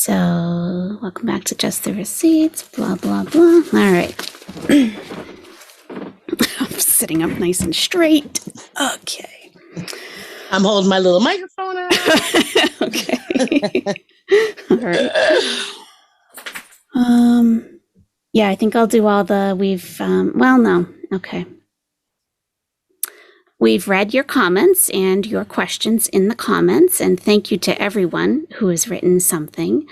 So, welcome back to Just the Receipts, blah, blah, blah. All right. I'm sitting up nice and straight. Okay. I'm holding my little microphone out. Okay. All right. Yeah, I think I'll do all the, no. Okay. We've read your comments and your questions in the comments, and thank you to everyone who has written something.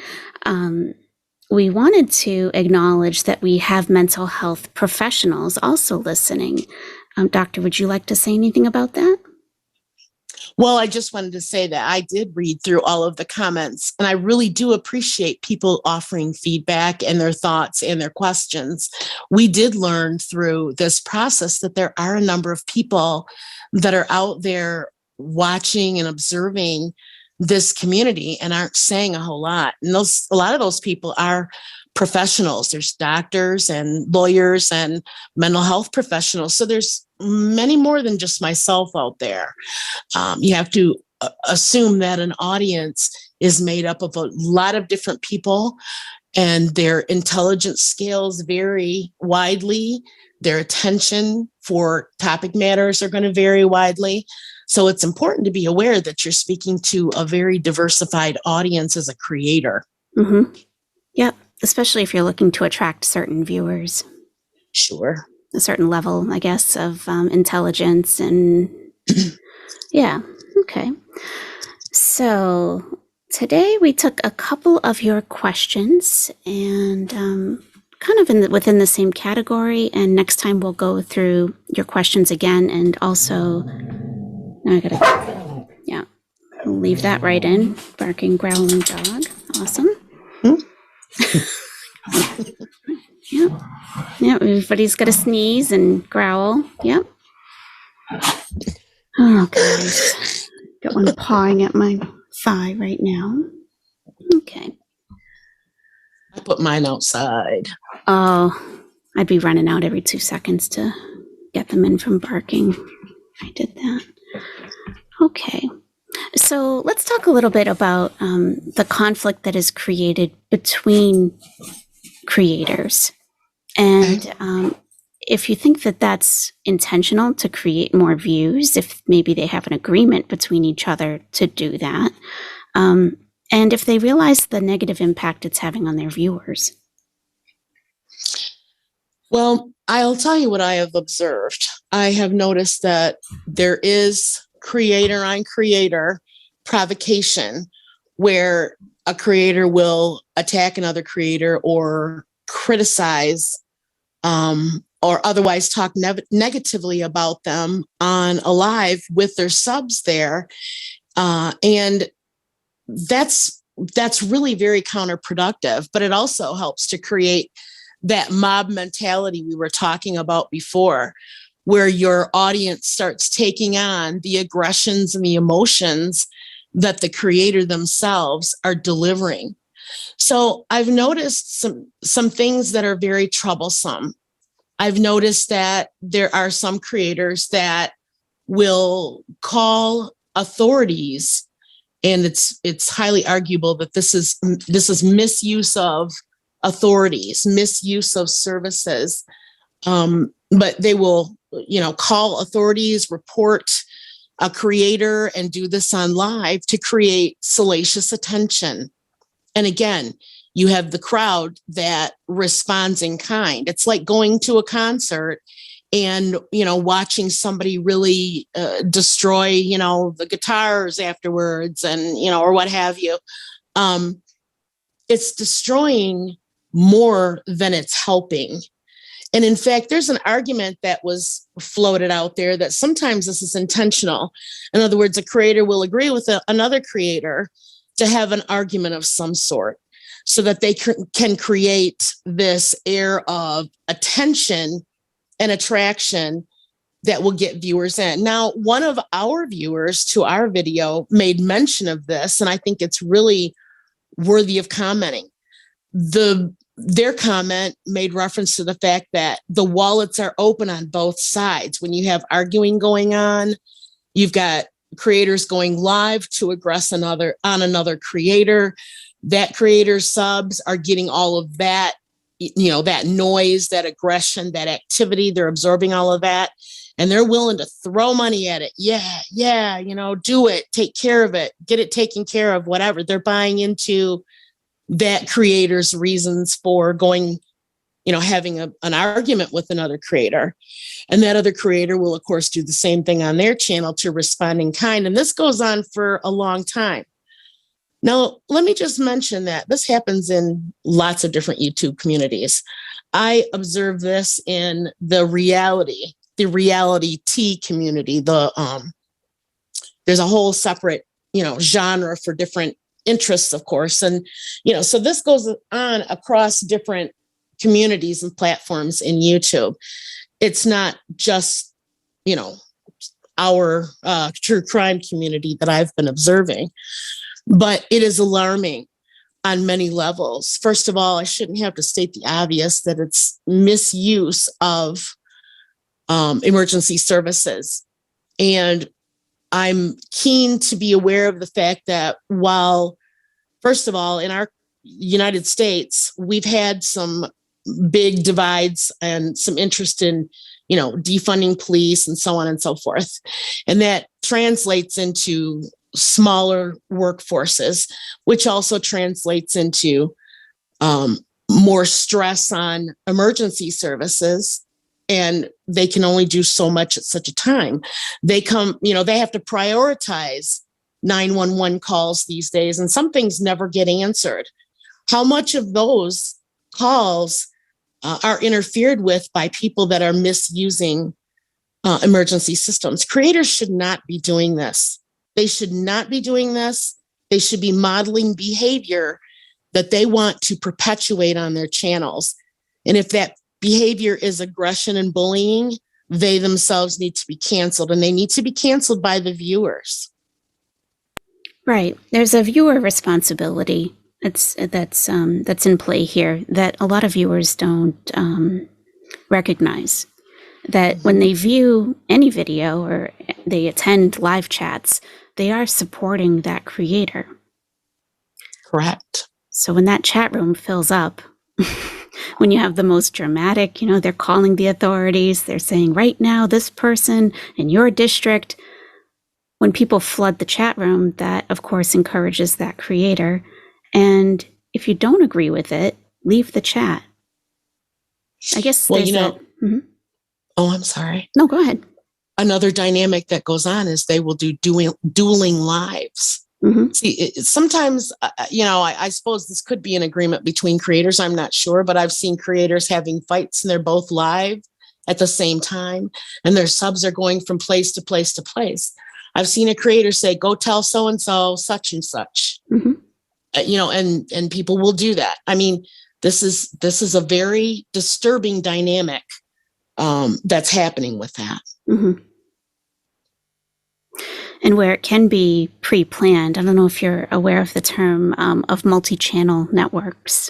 We wanted to acknowledge that we have mental health professionals also listening. Doctor, would you like to say anything about that? Well, I just wanted to say that I did read through all of the comments, and I really do appreciate people offering feedback and their thoughts and their questions. We did learn through this process that there are a number of people that are out there watching and observing this community and aren't saying a whole lot. And a lot of those people are professionals. There's doctors and lawyers and mental health professionals. So there's many more than just myself out there. You have to assume that an audience is made up of a lot of different people, and their intelligence scales vary widely. Their attention for topic matters are going to vary widely. So it's important to be aware that you're speaking to a very diversified audience as a creator. Mm-hmm. Yep. Especially if you're looking to attract certain viewers. Sure. A certain level, I guess, of intelligence and yeah. Okay. So today we took a couple of your questions and kind of within the same category. And next time we'll go through your questions again. And also, I'll leave that right in. Barking, growling dog. Awesome. Yep. Yep. Everybody's got to sneeze and growl. Yep. Oh, guys. Got one pawing at my thigh right now. Okay. I put mine outside. Oh, I'd be running out every 2 seconds to get them in from barking. I did that. Okay. So let's talk a little bit about the conflict that is created between creators. And if you think that that's intentional to create more views, if maybe they have an agreement between each other to do that, and if they realize the negative impact it's having on their viewers. Well, I'll tell you what I have observed. I have noticed that there is creator on creator provocation where a creator will attack another creator or criticize or otherwise talk negatively about them on a live with their subs there. And that's really very counterproductive, but it also helps to create that mob mentality we were talking about before, where your audience starts taking on the aggressions and the emotions that the creator themselves are delivering. So I've noticed some things that are very troublesome. I've noticed that there are some creators that will call authorities, and it's highly arguable that this is misuse of authorities, misuse of services. But they will, call authorities, report a creator, and do this on live to create salacious attention. And again, you have the crowd that responds in kind. It's like going to a concert and, watching somebody really destroy, the guitars afterwards and, or what have you. It's destroying more than it's helping. And in fact, there's an argument that was floated out there that sometimes this is intentional. In other words, a creator will agree with another creator to have an argument of some sort so that they can create this air of attention and attraction that will get viewers in. Now, one of our viewers to our video made mention of this, and I think it's really worthy of commenting. Their comment made reference to the fact that the wallets are open on both sides. When you have arguing going on, you've got creators going live to aggress another creator. that creator's subs are getting all of that, that noise, that aggression, that activity. They're absorbing all of that, and they're willing to throw money at it. Yeah, do it, take care of it, get it taken care of, whatever. They're buying into that creator's reasons for going, having an argument with another creator. And that other creator will, of course, do the same thing on their channel to respond in kind. And this goes on for a long time. Now, let me just mention that this happens in lots of different YouTube communities. I observe this in the reality T community. There's a whole separate, genre for different interests, of course. And, so this goes on across different communities and platforms in YouTube. It's not just, our true crime community that I've been observing, but it is alarming on many levels. First of all, I shouldn't have to state the obvious that it's misuse of emergency services. And I'm keen to be aware of the fact that while, first of all, in our United States, we've had some big divides and some interest in, defunding police and so on and so forth. And that translates into smaller workforces, which also translates into more stress on emergency services. And they can only do so much at such a time. They have to prioritize 911 calls these days, and some things never get answered. How much of those calls are interfered with by people that are misusing emergency systems? Creators should not be doing this. They should not be doing this. They should be modeling behavior that they want to perpetuate on their channels. And if that behavior is aggression and bullying, they themselves need to be canceled, and they need to be canceled by the viewers. Right. There's a viewer responsibility that's in play here that a lot of viewers don't recognize. That when they view any video or they attend live chats, they are supporting that creator. Correct. So when that chat room fills up, when you have the most dramatic, they're calling the authorities, they're saying right now, this person in your district, when people flood the chat room, that of course encourages that creator. And if you don't agree with it, leave the chat. I guess well, Mm-hmm. Oh, I'm sorry. No, go ahead. Another dynamic that goes on is they will do dueling lives. Mm-hmm. See, sometimes, I suppose this could be an agreement between creators. I'm not sure, but I've seen creators having fights and they're both live at the same time, and their subs are going from place to place to place. I've seen a creator say, go tell so-and-so such and such, mm-hmm. And people will do that. I mean, this is a very disturbing dynamic that's happening with that. Mm-hmm. And where it can be pre-planned. I don't know if you're aware of the term of multi-channel networks,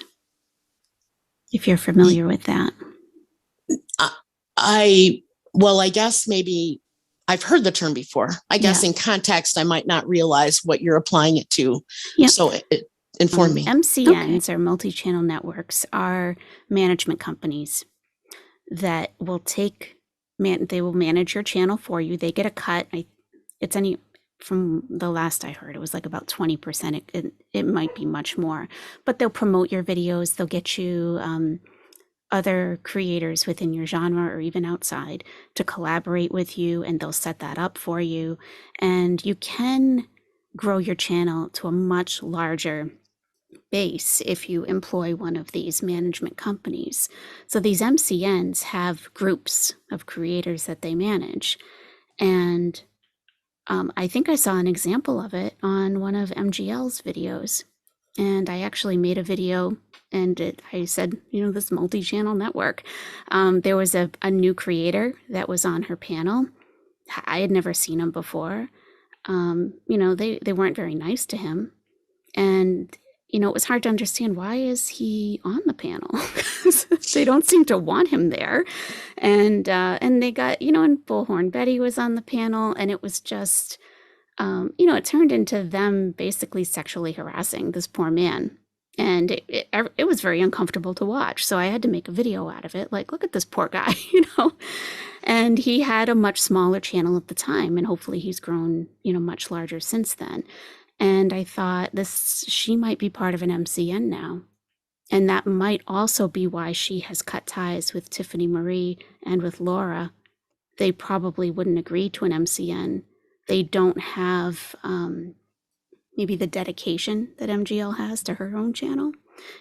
if you're familiar with that. I guess maybe I've heard the term before. I guess in context, I might not realize what you're applying it to. Yep. So it inform me. MCNs, or multi-channel networks, are management companies that will they will manage your channel for you. They get a cut. From the last I heard, it was like about 20%. It might be much more, but they'll promote your videos. They'll get you other creators within your genre or even outside to collaborate with you, and they'll set that up for you. And you can grow your channel to a much larger base if you employ one of these management companies. So these MCNs have groups of creators that they manage. And I think I saw an example of it on one of MGL's videos. And I actually made a video and I said, this multi-channel network. There was a new creator that was on her panel. I had never seen him before. They weren't very nice to him. And, it was hard to understand, why is he on the panel? They don't seem to want him there. And they got, and Bullhorn Betty was on the panel, and it was just, it turned into them basically sexually harassing this poor man. And it was very uncomfortable to watch. So I had to make a video out of it. Like, look at this poor guy, you know? And he had a much smaller channel at the time. And hopefully he's grown, you know, much larger since then. And I thought she might be part of an MCN now. And that might also be why she has cut ties with Tiffany Marie and with Laura. They probably wouldn't agree to an MCN. They don't have maybe the dedication that MGL has to her own channel.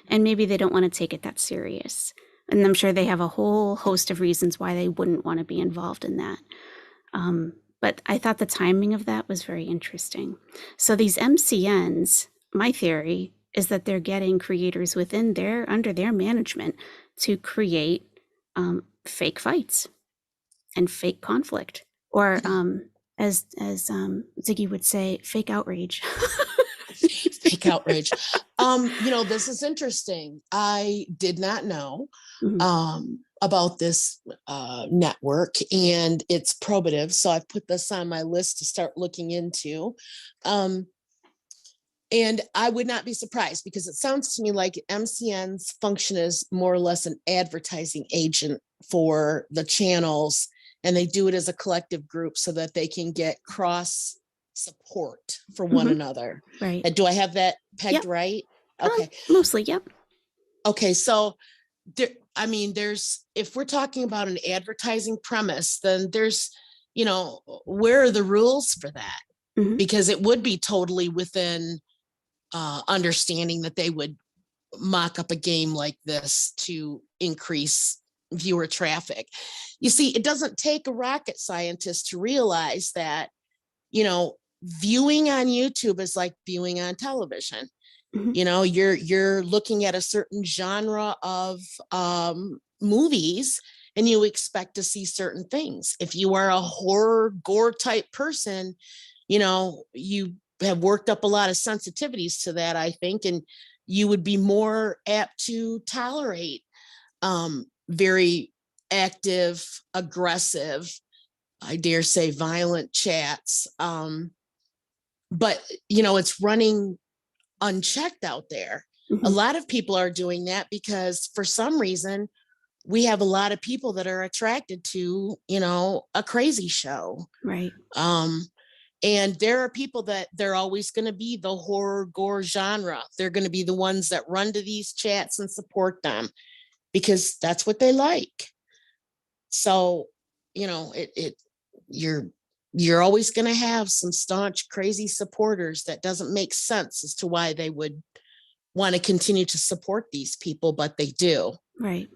And maybe they don't want to take it that serious. And I'm sure they have a whole host of reasons why they wouldn't want to be involved in that. But I thought the timing of that was very interesting. So these MCNs, my theory is that they're getting creators under their management to create fake fights and fake conflict, or as Ziggy would say, fake outrage. Fake outrage. You know, this is interesting. I did not know about this network, and it's probative. So I've put this on my list to start looking into. And I would not be surprised, because it sounds to me like MCN's function is more or less an advertising agent for the channels, and they do it as a collective group so that they can get cross support for one another. Right. And do I have that pegged right? Okay. Mostly, yep. Okay. So there's, if we're talking about an advertising premise, then there's, you know, where are the rules for that? Because it would be totally within understanding that they would mock up a game like this to increase viewer traffic. You see, it doesn't take a rocket scientist to realize that, you know, viewing on YouTube is like viewing on television. You know, you're looking at a certain genre of movies, and you expect to see certain things. If you are a horror gore type person, you know, you have worked up a lot of sensitivities to that, I think, and you would be more apt to tolerate very active, aggressive, I dare say violent chats. But, you know, it's running unchecked out there. A lot of people are doing that because for some reason we have a lot of people that are attracted to, you know, a crazy show. Right. And there are people that they're always going to be the horror gore genre. They're going to be the ones that run to these chats and support them because that's what they like. So, you know, you're always going to have some staunch, crazy supporters that doesn't make sense as to why they would want to continue to support these people, but they do. Right.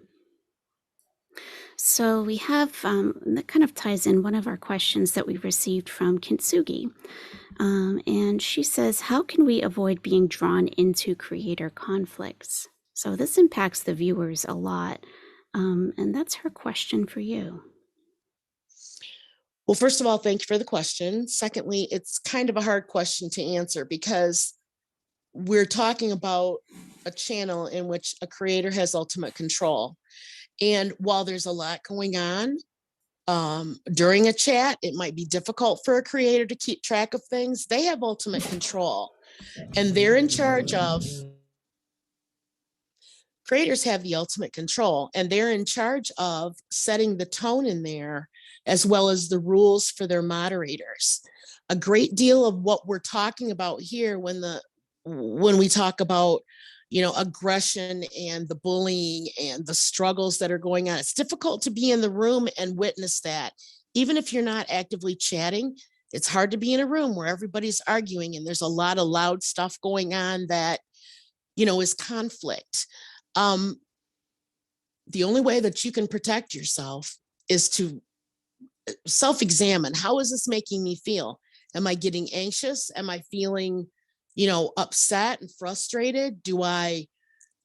So we have, that kind of ties in one of our questions that we received from Kintsugi. And she says, how can we avoid being drawn into creator conflicts? So this impacts the viewers a lot. And that's her question for you. Well, first of all, thank you for the question. Secondly, it's kind of a hard question to answer because we're talking about a channel in which a creator has ultimate control. And while there's a lot going on during a chat, it might be difficult for a creator to keep track of things. They have ultimate control, and they're in charge of, creators have the ultimate control, and they're in charge of setting the tone in there as well as the rules for their moderators. A great deal of what we're talking about here when we talk about, you know, aggression and the bullying and the struggles that are going on, it's difficult to be in the room and witness that. Even if you're not actively chatting, it's hard to be in a room where everybody's arguing and there's a lot of loud stuff going on that, you know, is conflict. The only way that you can protect yourself is to self-examine. How is this making me feel? Am I getting anxious? Am I feeling, you know, upset and frustrated? Do I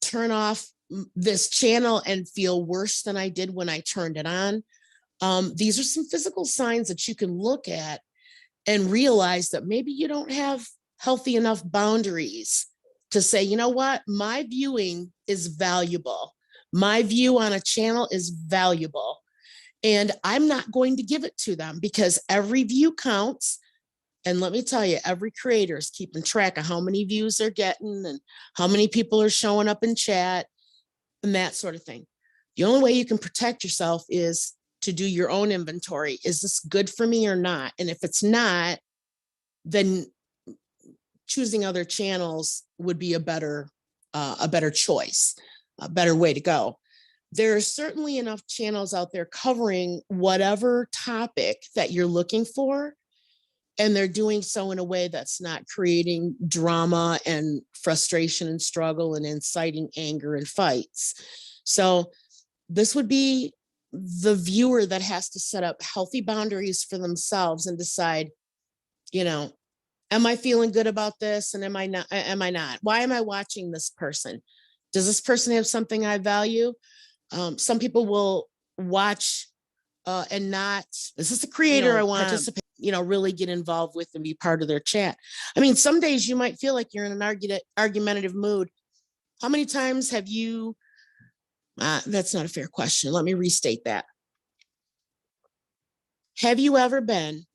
turn off this channel and feel worse than I did when I turned it on? These are some physical signs that you can look at and realize that maybe you don't have healthy enough boundaries to say, you know what, my viewing is valuable. My view on a channel is valuable. And I'm not going to give it to them because every view counts. And let me tell you, every creator is keeping track of how many views they're getting and how many people are showing up in chat and that sort of thing. The only way you can protect yourself is to do your own inventory. Is this good for me or not? And if it's not, then choosing other channels would be a better choice, a better way to go. There are certainly enough channels out there covering whatever topic that you're looking for, and they're doing so in a way that's not creating drama and frustration and struggle and inciting anger and fights. So this would be the viewer that has to set up healthy boundaries for themselves and decide, you know, am I feeling good about this? And am I not? Why am I watching this person? Does this person have something I value? Some people will watch and not, is this a creator I want to participate, really get involved with and be part of their chat. I mean, some days you might feel like you're in an argumentative mood. How many times have you, that's not a fair question. Let me restate that. Have you ever been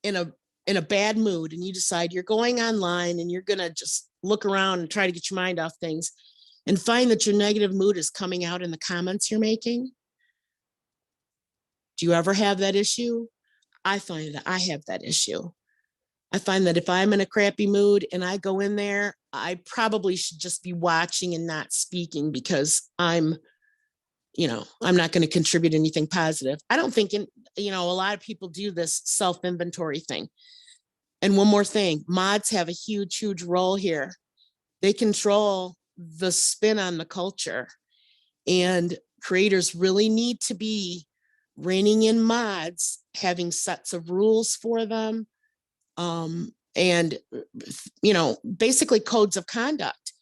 in a bad mood and you decide you're going online and you're going to just look around and try to get your mind off things and find that your negative mood is coming out in the comments you're making? Do you ever have that issue? I find that I have that issue. I find that if I'm in a crappy mood and I go in there, I probably should just be watching and not speaking because I'm not going to contribute anything positive. I don't think, a lot of people do this self-inventory thing. And one more thing, mods have a huge, huge role here. They control the spin on the culture, and creators really need to be reining in mods, having sets of rules for them, and basically codes of conduct,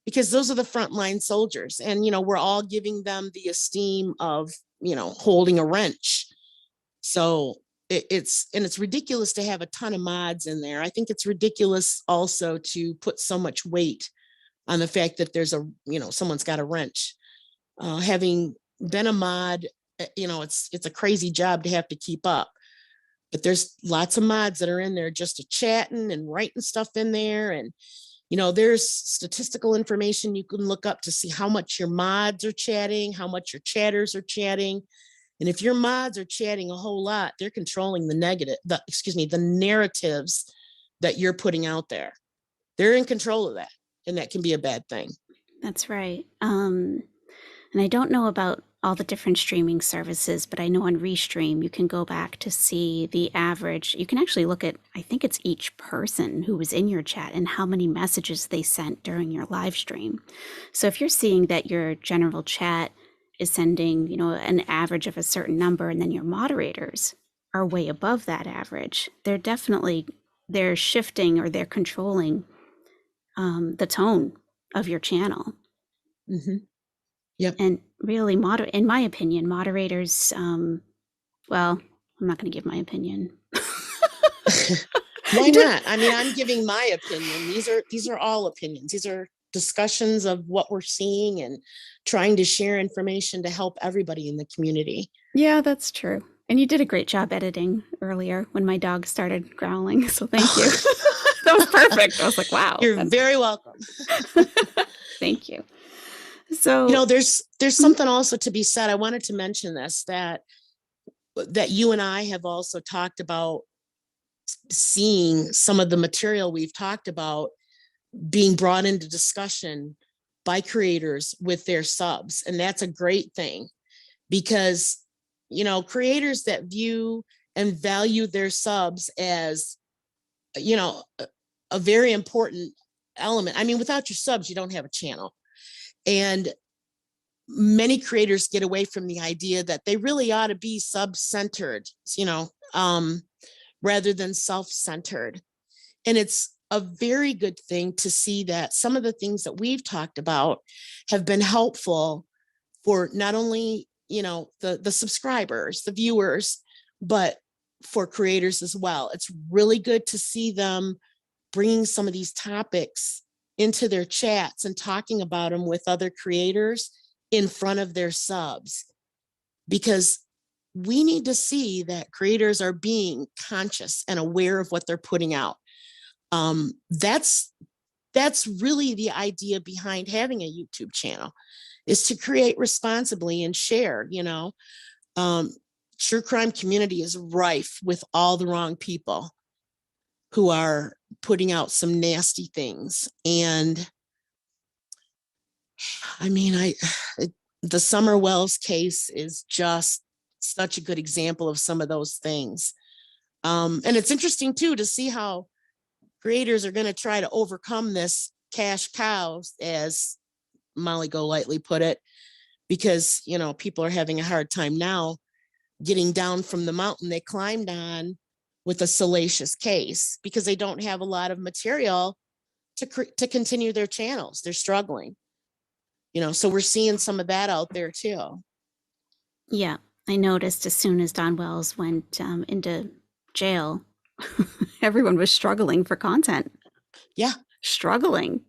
because those are the frontline soldiers, and we're all giving them the esteem of holding a wrench. So it's ridiculous to have a ton of mods in there. I think it's ridiculous also to put so much weight on the fact that there's someone's got a wrench. Having been a mod, it's a crazy job to have to keep up. But there's lots of mods that are in there just chatting and writing stuff in there. And, there's statistical information you can look up to see how much your mods are chatting, how much your chatters are chatting. And if your mods are chatting a whole lot, they're controlling the narratives that you're putting out there. They're in control of that. And that can be a bad thing. That's right. And I don't know about all the different streaming services, but I know on Restream, you can go back to see the average. You can actually look at, I think it's each person who was in your chat and how many messages they sent during your live stream. So if you're seeing that your general chat is sending, an average of a certain number, and then your moderators are way above that average, they're shifting or they're controlling the tone of your channel. Mm-hmm. Yep. And really, in my opinion, moderators, well, I'm not going to give my opinion. Why not? I mean, I'm giving my opinion. These are all opinions. These are discussions of what we're seeing and trying to share information to help everybody in the community. Yeah, that's true. And you did a great job editing earlier when my dog started growling. So thank you. That was perfect. I was like, wow. You're very welcome. Thank you. So, there's something also to be said. I wanted to mention this, that you and I have also talked about seeing some of the material we've talked about being brought into discussion by creators with their subs. And that's a great thing, because, creators that view and value their subs as, a very important element. I mean, without your subs, you don't have a channel. And many creators get away from the idea that they really ought to be sub-centered, rather than self-centered. And it's a very good thing to see that some of the things that we've talked about have been helpful for not only, the subscribers, the viewers, but for creators as well. It's really good to see them bringing some of these topics into their chats and talking about them with other creators in front of their subs, because we need to see that creators are being conscious and aware of what they're putting out. That's really the idea behind having a YouTube channel, is to create responsibly and share. True crime community is rife with all the wrong people who are putting out some nasty things. And I mean, the Summer Wells case is just such a good example of some of those things. And it's interesting too to see how creators are going to try to overcome this cash cow, as Molly Golightly put it, because, people are having a hard time now getting down from the mountain they climbed on with a salacious case, because they don't have a lot of material to continue their channels. They're struggling, so we're seeing some of that out there too. Yeah, I noticed as soon as Don Wells went into jail, everyone was struggling for content. Yeah. Struggling.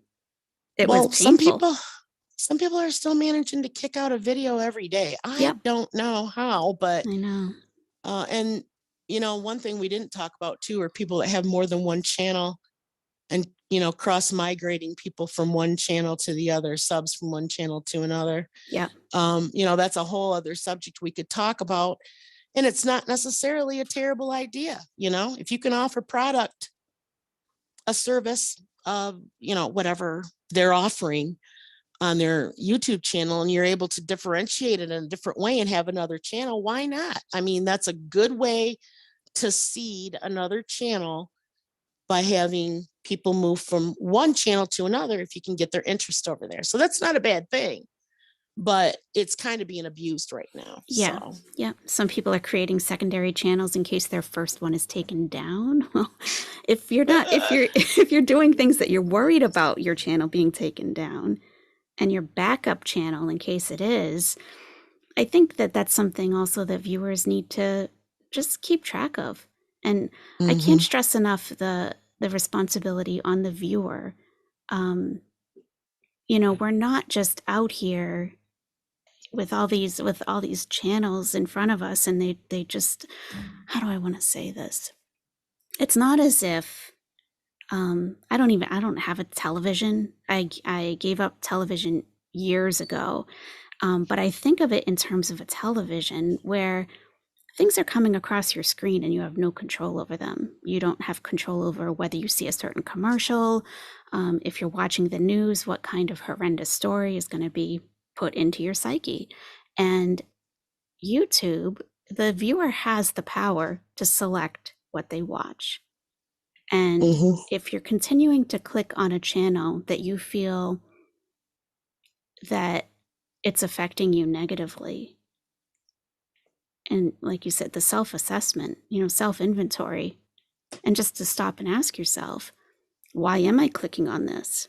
It was some painful. some people are still managing to kick out a video every day. I don't know how, but I know. And one thing we didn't talk about too are people that have more than one channel, and cross migrating people from one channel to the other, subs from one channel to another. Yeah. That's a whole other subject we could talk about, and it's not necessarily a terrible idea. If you can offer product, a service of whatever they're offering on their YouTube channel, and you're able to differentiate it in a different way and have another channel, why not? I mean, that's a good way to seed another channel, by having people move from one channel to another if you can get their interest over there. So that's not a bad thing, but it's kind of being abused right now. Yeah. So. Yeah. Some people are creating secondary channels in case their first one is taken down. Well, if you're doing things that you're worried about your channel being taken down, and your backup channel in case it is, I think that that's something also that viewers need to just keep track of. And I can't stress enough the responsibility on the viewer. We're not just out here with all these channels in front of us, and they just, how do I want to say this? It's not as if I don't have a television. I gave up television years ago. But I think of it in terms of a television where things are coming across your screen and you have no control over them. You don't have control over whether you see a certain commercial, if you're watching the news, what kind of horrendous story is going to be put into your psyche. And YouTube, the viewer has the power to select what they watch. And if you're continuing to click on a channel that you feel that it's affecting you negatively, and like you said, the self-assessment, self-inventory, and just to stop and ask yourself, why am I clicking on this?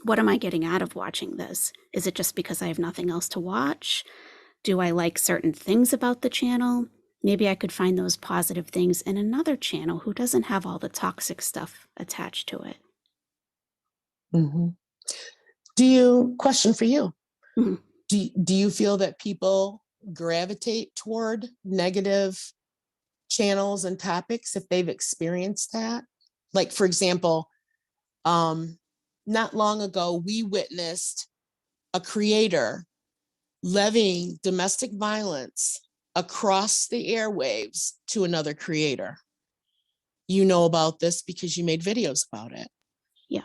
What am I getting out of watching this? Is it just because I have nothing else to watch? Do I like certain things about the channel? Maybe I could find those positive things in another channel who doesn't have all the toxic stuff attached to it. Question for you. Mm-hmm. Do you feel that people gravitate toward negative channels and topics if they've experienced that? Like, for example, not long ago, we witnessed a creator levying domestic violence across the airwaves to another creator. You know about this because you made videos about it. Yeah.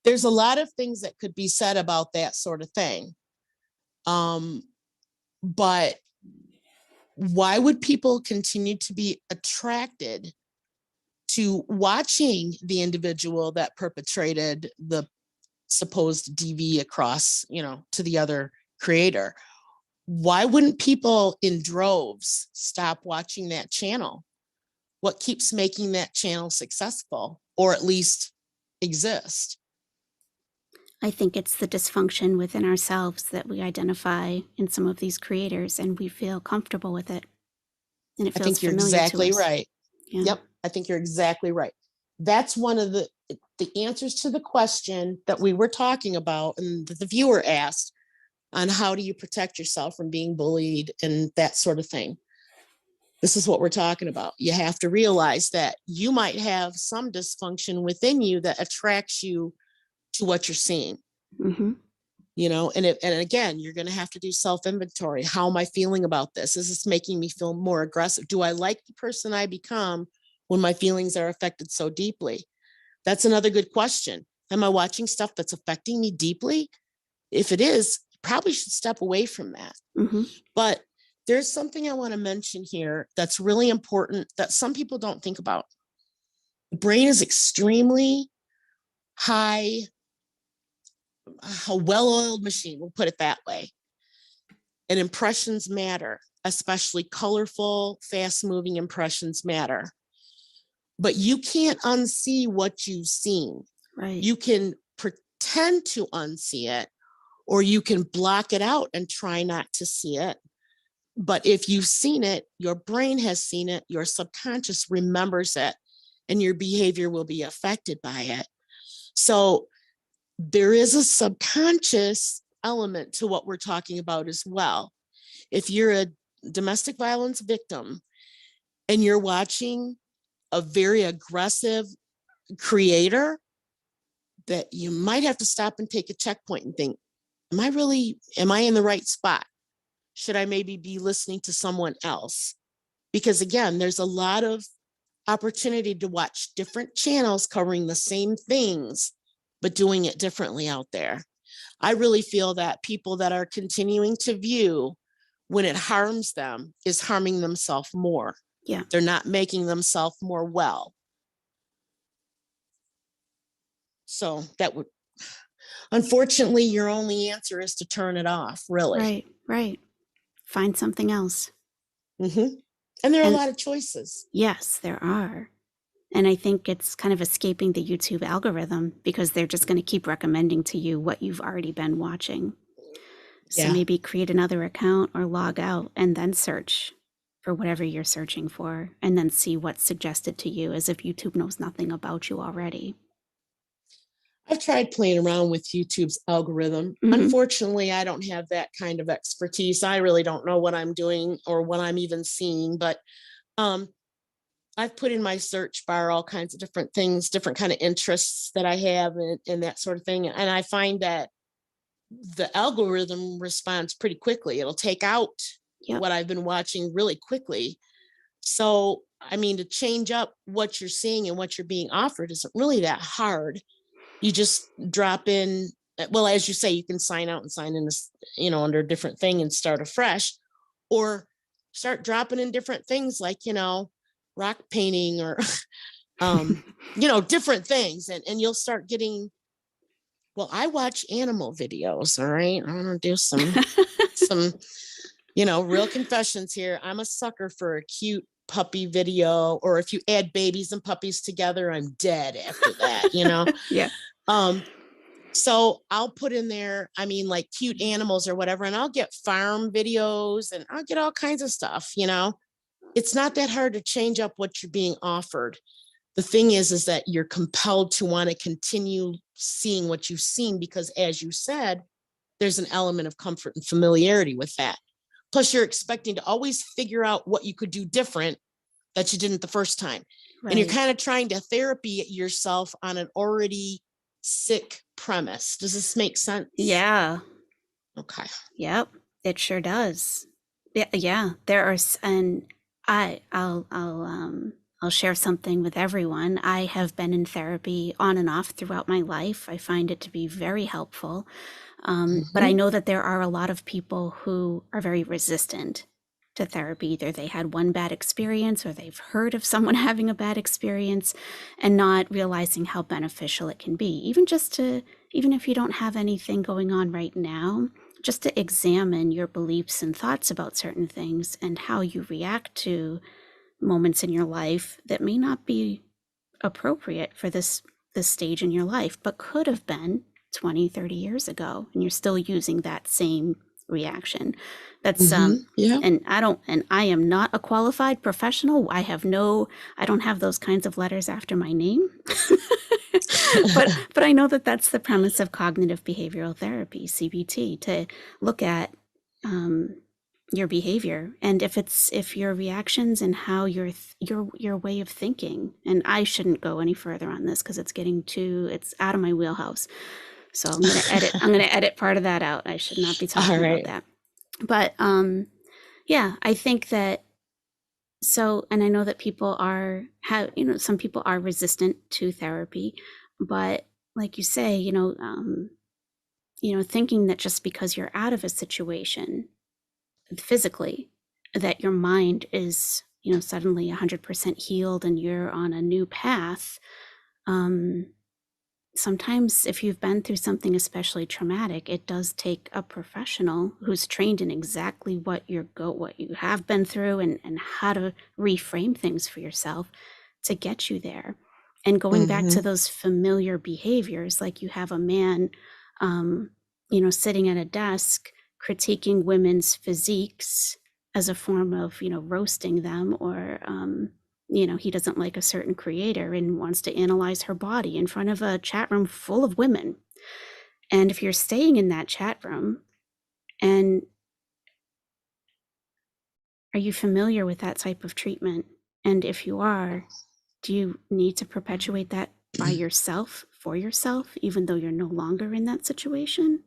There's a lot of things that could be said about that sort of thing. But why would people continue to be attracted to watching the individual that perpetrated the supposed DV across, to the other creator? Why wouldn't people in droves stop watching that channel? What keeps making that channel successful, or at least exist? I think it's the dysfunction within ourselves that we identify in some of these creators, and we feel comfortable with it. And it feels familiar to us. I think you're exactly right. Yeah. Yep, I think you're exactly right. That's one of the, the answers to the question that we were talking about and that the viewer asked on how do you protect yourself from being bullied and that sort of thing. This is what we're talking about. You have to realize that you might have some dysfunction within you that attracts you to what you're seeing. Mm-hmm. You know, and again, you're going to have to do self-inventory. How am I feeling about this? Is this making me feel more aggressive? Do I like the person I become when my feelings are affected so deeply? That's another good question. Am I watching stuff that's affecting me deeply? If it is, you probably should step away from that. Mm-hmm. But there's something I want to mention here that's really important that some people don't think about. The brain is extremely high, a well-oiled machine, we'll put it that way. And impressions matter, especially colorful, fast-moving impressions matter. But you can't unsee what you've seen. Right. You can pretend to unsee it, or you can block it out and try not to see it. But if you've seen it, your brain has seen it, your subconscious remembers it, and your behavior will be affected by it. So there is a subconscious element to what we're talking about as well. If you're a domestic violence victim and you're watching a very aggressive creator, that you might have to stop and take a checkpoint and think, am I in the right spot? Should I maybe be listening to someone else? Because again, there's a lot of opportunity to watch different channels covering the same things, but doing it differently out there. I really feel that people that are continuing to view when it harms them is harming themselves more. Yeah. They're not making themselves more well. So that would, unfortunately, your only answer is to turn it off, really. Right. Find something else. Mm-hmm. And there are a lot of choices. Yes, there are. And I think it's kind of escaping the YouTube algorithm because they're just going to keep recommending to you what you've already been watching. So maybe create another account or log out and then search for whatever you're searching for and then see what's suggested to you as if YouTube knows nothing about you already. I've tried playing around with YouTube's algorithm. Mm-hmm. Unfortunately, I don't have that kind of expertise. I really don't know what I'm doing or what I'm even seeing, but I've put in my search bar all kinds of different things, different kind of interests that I have and that sort of thing. And I find that the algorithm responds pretty quickly. It'll take out what I've been watching really quickly. So, I mean, to change up what you're seeing and what you're being offered isn't really that hard. You just drop in, well, as you say, you can sign out and sign in this, under a different thing and start afresh, or start dropping in different things like, rock painting or, different things. And you'll start getting, well, I watch animal videos. All right. I'm going to do some, real confessions here. I'm a sucker for a cute puppy video, or if you add babies and puppies together, I'm dead after that, Yeah. So I'll put in there, like cute animals or whatever, and I'll get farm videos and I'll get all kinds of stuff, It's not that hard to change up what you're being offered. The thing is that you're compelled to want to continue seeing what you've seen because, as you said, there's an element of comfort and familiarity with that. Plus, you're expecting to always figure out what you could do different that you didn't the first time. Right. And you're kind of trying to therapy yourself on an already sick premise. Does this make sense? Yeah. Okay. Yep, it sure does. Yeah. There are, and I'll share something with everyone. I have been in therapy on and off throughout my life. I find it to be very helpful. But I know that there are a lot of people who are very resistant to therapy. Either they had one bad experience or they've heard of someone having a bad experience and not realizing how beneficial it can be. Even if you don't have anything going on right now, just to examine your beliefs and thoughts about certain things and how you react to moments in your life that may not be appropriate for this stage in your life, but could have been 20, 30 years ago, and you're still using that same reaction. That's and I am not a qualified professional. I don't have those kinds of letters after my name. but I know that that's the premise of cognitive behavioral therapy, CBT, to look at your behavior, and if your reactions and how your way of thinking. And I shouldn't go any further on this because it's out of my wheelhouse. So I'm gonna edit part of that out. I should not be talking All about right. that. But yeah, I think that. So, and I know that some people are resistant to therapy, but like you say, thinking that just because you're out of a situation physically, that your mind is, suddenly 100% healed and you're on a new path. Sometimes if you've been through something especially traumatic, it does take a professional who's trained in exactly what you have been through, and how to reframe things for yourself to get you there. And going back to Mm-hmm. those familiar behaviors, like you have a man, sitting at a desk critiquing women's physiques as a form of, roasting them, or he doesn't like a certain creator and wants to analyze her body in front of a chat room full of women. And if you're staying in that chat room, and are you familiar with that type of treatment? And if you are, do you need to perpetuate that by yourself, for yourself, even though you're no longer in that situation?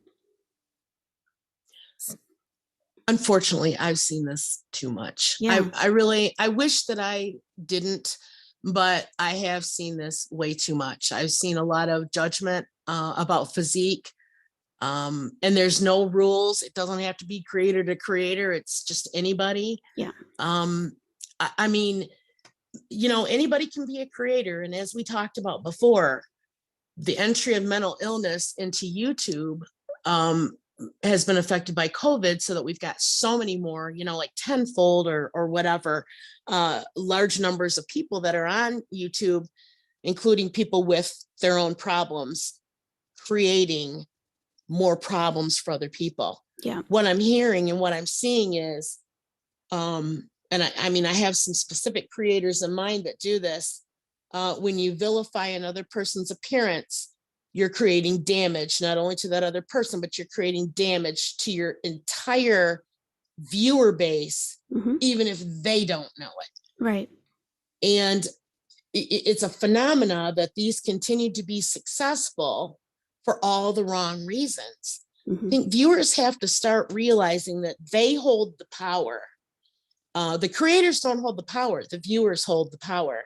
Unfortunately, I've seen this too much. Yeah. I wish that I didn't, but I have seen this way too much. I've seen a lot of judgment about physique. And there's no rules. It doesn't have to be creator to creator. It's just anybody. Yeah. I mean, anybody can be a creator. And as we talked about before, the entry of mental illness into YouTube has been affected by COVID, so that we've got so many more, like tenfold or whatever, large numbers of people that are on YouTube, including people with their own problems, creating more problems for other people. Yeah. What I'm hearing and what I'm seeing is, and I mean, I have some specific creators in mind that do this. When you vilify another person's appearance, you're creating damage, not only to that other person, but you're creating damage to your entire viewer base, even if they don't know it. Right. And it's a phenomena that these continue to be successful for all the wrong reasons. I think viewers have to start realizing that they hold the power. The creators don't hold the power, the viewers hold the power.